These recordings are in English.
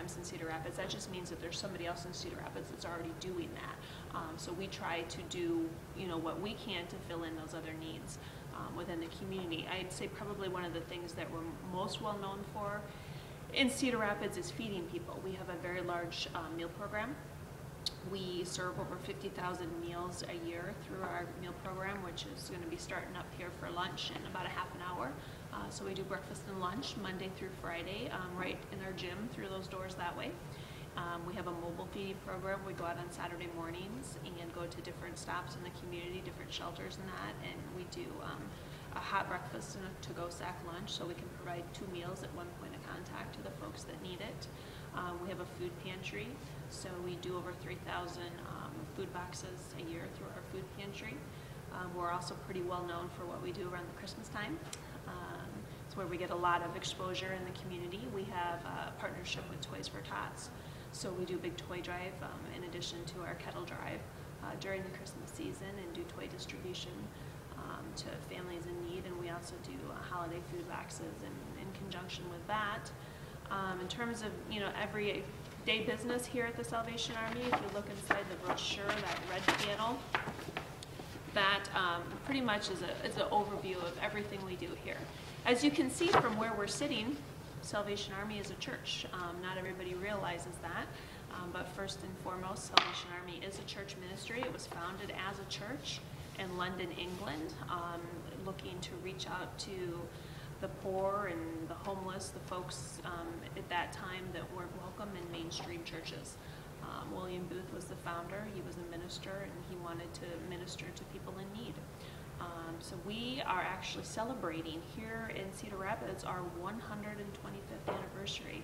programs in Cedar Rapids. That just means that there's somebody else in Cedar Rapids that's already doing that. So we try to do, you know, what we can to fill in those other needs within the community. I'd say probably one of the things that we're most well known for in Cedar Rapids is feeding people. We have a very large meal program. We serve over 50,000 meals a year through our meal program, which is going to be starting up here for lunch in about a half an hour. So we do breakfast and lunch Monday through Friday, right in our gym through those doors that way. We have a mobile feeding program. We go out on Saturday mornings and go to different stops in the community, different shelters and that, and we do a hot breakfast and a to-go sack lunch, so we can provide 2 meals at one point of contact to the folks that need it. We have a food pantry, so we do over 3,000 food boxes a year through our food pantry. We're also pretty well known for what we do around the Christmas time. It's where we get a lot of exposure in the community. We have a partnership with Toys for Tots, so we do big toy drive in addition to our kettle drive during the Christmas season, and do toy distribution to families in need, and we also do holiday food boxes in conjunction with that. In terms of, you know, everyday business here at the Salvation Army, if you look inside the brochure, that red panel, that pretty much is an overview of everything we do here. As you can see from where we're sitting, Salvation Army is a church. Not everybody realizes that, but first and foremost, Salvation Army is a church ministry. It was founded as a church in London, England, looking to reach out to the poor and the homeless, the folks at that time that weren't welcome in mainstream churches. William Booth was the founder. He was a minister, and he wanted to minister to people in need. So we are actually celebrating here in Cedar Rapids our 125th anniversary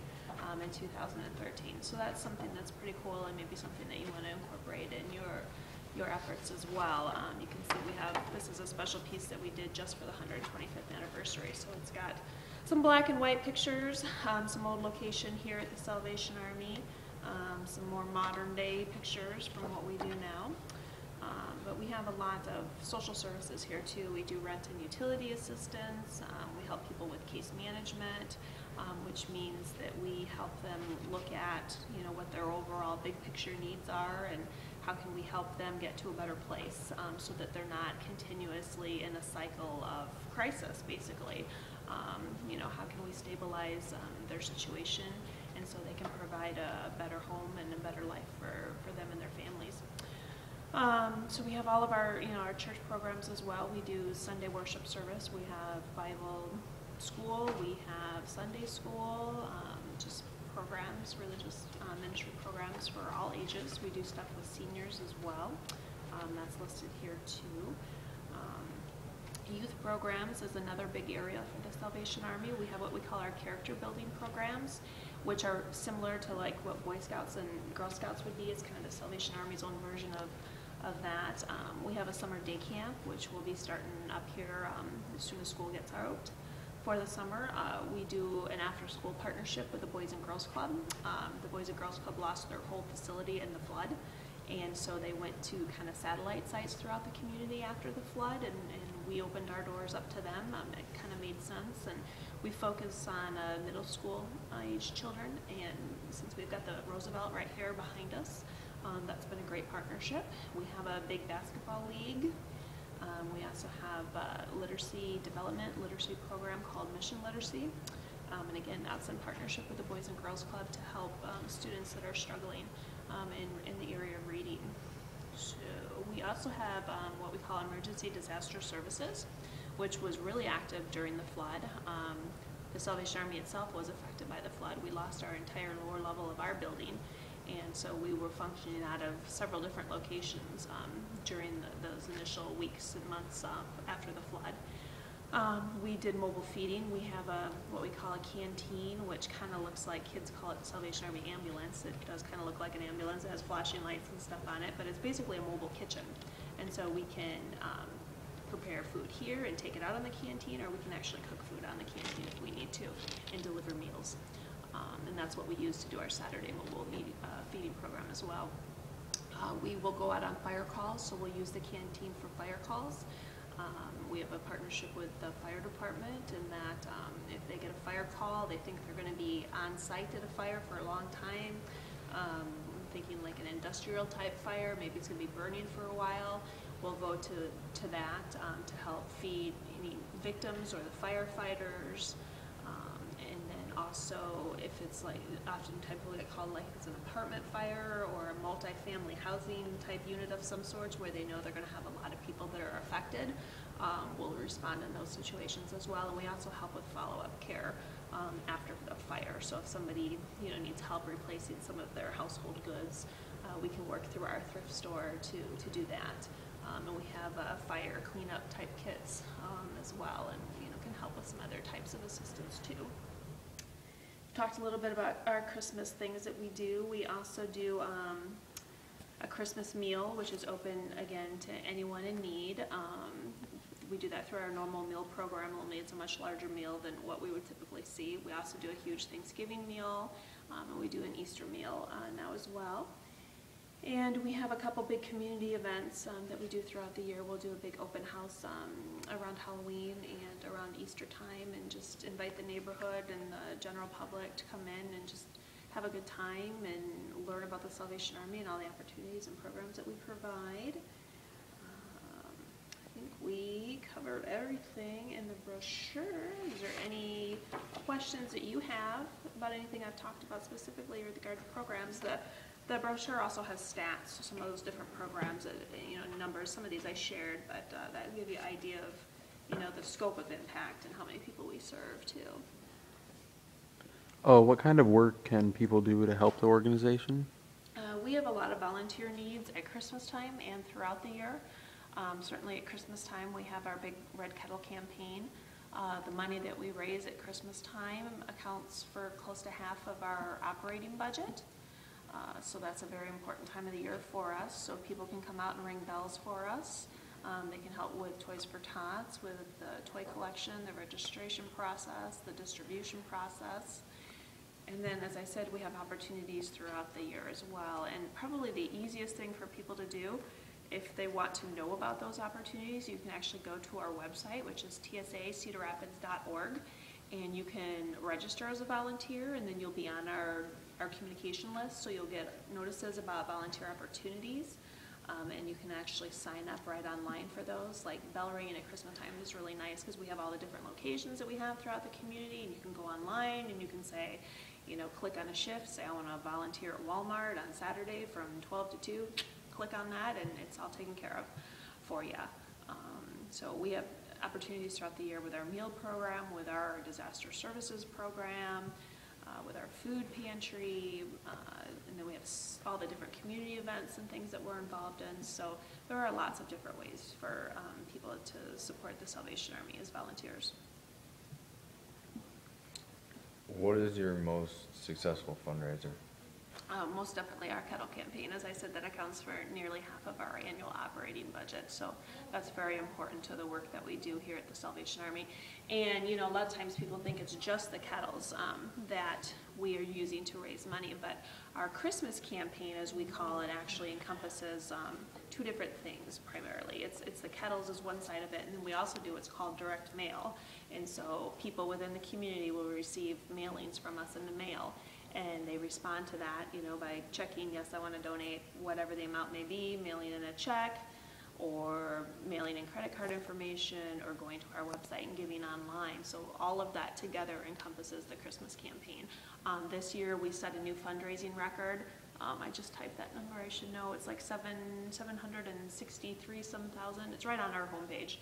in 2013. So that's something that's pretty cool, and maybe something that you want to incorporate in your efforts as well. You can see we have, this is a special piece that we did just for the 125th anniversary. So it's got some black and white pictures, some old location here at the Salvation Army, some more modern day pictures from what we do now. But we have a lot of social services here too. We do rent and utility assistance. We help people with case management, which means that we help them look at, you know, what their overall big picture needs are, and how can we help them get to a better place so that they're not continuously in a cycle of crisis, basically. You know, how can we stabilize their situation, and so they can provide a better home and a better life for them and their families. So we have all of our, you know, our church programs as well. We do Sunday worship service. We have Bible school. We have Sunday school, just programs, religious ministry programs for all ages. We do stuff with seniors as well. That's listed here too. Youth programs is another big area for the Salvation Army. We have what we call our character building programs, which are similar to like what Boy Scouts and Girl Scouts would be. It's kind of the Salvation Army's own version of that. We have a summer day camp, which will be starting up here as soon as school gets out. For the summer, we do an after-school partnership with the Boys and Girls Club. The Boys and Girls Club lost their whole facility in the flood, and so they went to kind of satellite sites throughout the community after the flood, and we opened our doors up to them. It kind of made sense, and we focus on middle school age children, and since we've got the Roosevelt right here behind us, that's been a great partnership. We have a big basketball league. We also have a literacy program called Mission Literacy. And again, that's in partnership with the Boys and Girls Club to help students that are struggling in the area of reading. So we also have what we call Emergency Disaster Services, which was really active during the flood. The Salvation Army itself was affected by the flood. We lost our entire lower level of our building, and so we were functioning out of several different locations during those initial weeks and months after the flood. We did mobile feeding. We have what we call a canteen, which kind of looks like, kids call it the Salvation Army ambulance. It does kind of look like an ambulance. It has flashing lights and stuff on it, but it's basically a mobile kitchen. And so we can prepare food here and take it out on the canteen, or we can actually cook food on the canteen if we need to and deliver meals. And that's what we use to do our Saturday mobile feeding program as well. We will go out on fire calls, so we'll use the canteen for fire calls. We have a partnership with the fire department in that if they get a fire call. They think they're going to be on site at a fire for a long time. I'm thinking like an industrial type fire, maybe it's going to be burning for a while. We'll go to that to help feed any victims or the firefighters. And then also if it's like often typically get called like it's an apartment fire or a multi-family housing type unit of some sorts where they know they're going to have a lot of people that are affected, we'll respond in those situations as well. And we also help with follow-up care after the fire. So if somebody needs help replacing some of their household goods, we can work through our thrift store to do that. And we have fire cleanup type kits as well, and can help with some other types of assistance too. Talked a little bit about our Christmas things that we do. We also do a Christmas meal, which is open again to anyone in need. We do that through our normal meal program, only it's a much larger meal than what we would typically see. We also do a huge Thanksgiving meal, and we do an Easter meal now as well. And we have a couple big community events that we do throughout the year. We'll do a big open house around Halloween and around Easter time, and just invite the neighborhood and the general public to come in and just have a good time and learn about the Salvation Army and all the opportunities and programs that we provide. I think we covered everything in the brochure. Is there any questions that you have about anything I've talked about specifically with regard to programs? The brochure also has stats, so some of those different programs, numbers. Some of these I shared, but that will give you an idea of, the scope of impact and how many people we serve too. Oh, what kind of work can people do to help the organization? We have a lot of volunteer needs at Christmas time and throughout the year. Certainly at Christmas time, we have our big Red Kettle campaign. The money that we raise at Christmas time accounts for close to half of our operating budget. So that's a very important time of the year for us. So people can come out and ring bells for us. They can help with Toys for Tots, with the toy collection, the registration process, the distribution process. And then, as I said, we have opportunities throughout the year as well. And probably the easiest thing for people to do, if they want to know about those opportunities, you can actually go to our website, which is tsacedarrapids.org, and you can register as a volunteer, and then you'll be on our communication list, so you'll get notices about volunteer opportunities, and you can actually sign up right online for those. Like bell ringing at Christmas time is really nice because we have all the different locations that we have throughout the community, and you can go online and you can say, click on a shift, say I want to volunteer at Walmart on Saturday from 12 to 2, click on that, and it's all taken care of for you. So we have opportunities throughout the year with our meal program, with our disaster services program, with our food pantry, and then we have all the different community events and things that we're involved in. So there are lots of different ways for people to support the Salvation Army as volunteers. What is your most successful fundraiser? Most definitely our kettle campaign. As I said, that accounts for nearly half of our annual operating budget. So that's very important to the work that we do here at the Salvation Army. And a lot of times people think it's just the kettles that we are using to raise money, but our Christmas campaign, as we call it, actually encompasses two different things primarily. It's the kettles is one side of it, and then we also do what's called direct mail. And so people within the community will receive mailings from us in the mail. And they respond to that, by checking, yes, I want to donate whatever the amount may be, mailing in a check, or mailing in credit card information, or going to our website and giving online. So all of that together encompasses the Christmas campaign. This year we set a new fundraising record. I just typed that number, I should know. It's like 763 some thousand. It's right on our homepage.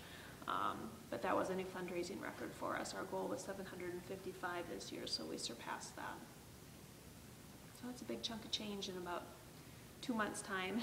But that was a new fundraising record for us. Our goal was 755 this year, so we surpassed that. So it's a big chunk of change in about 2 months' time.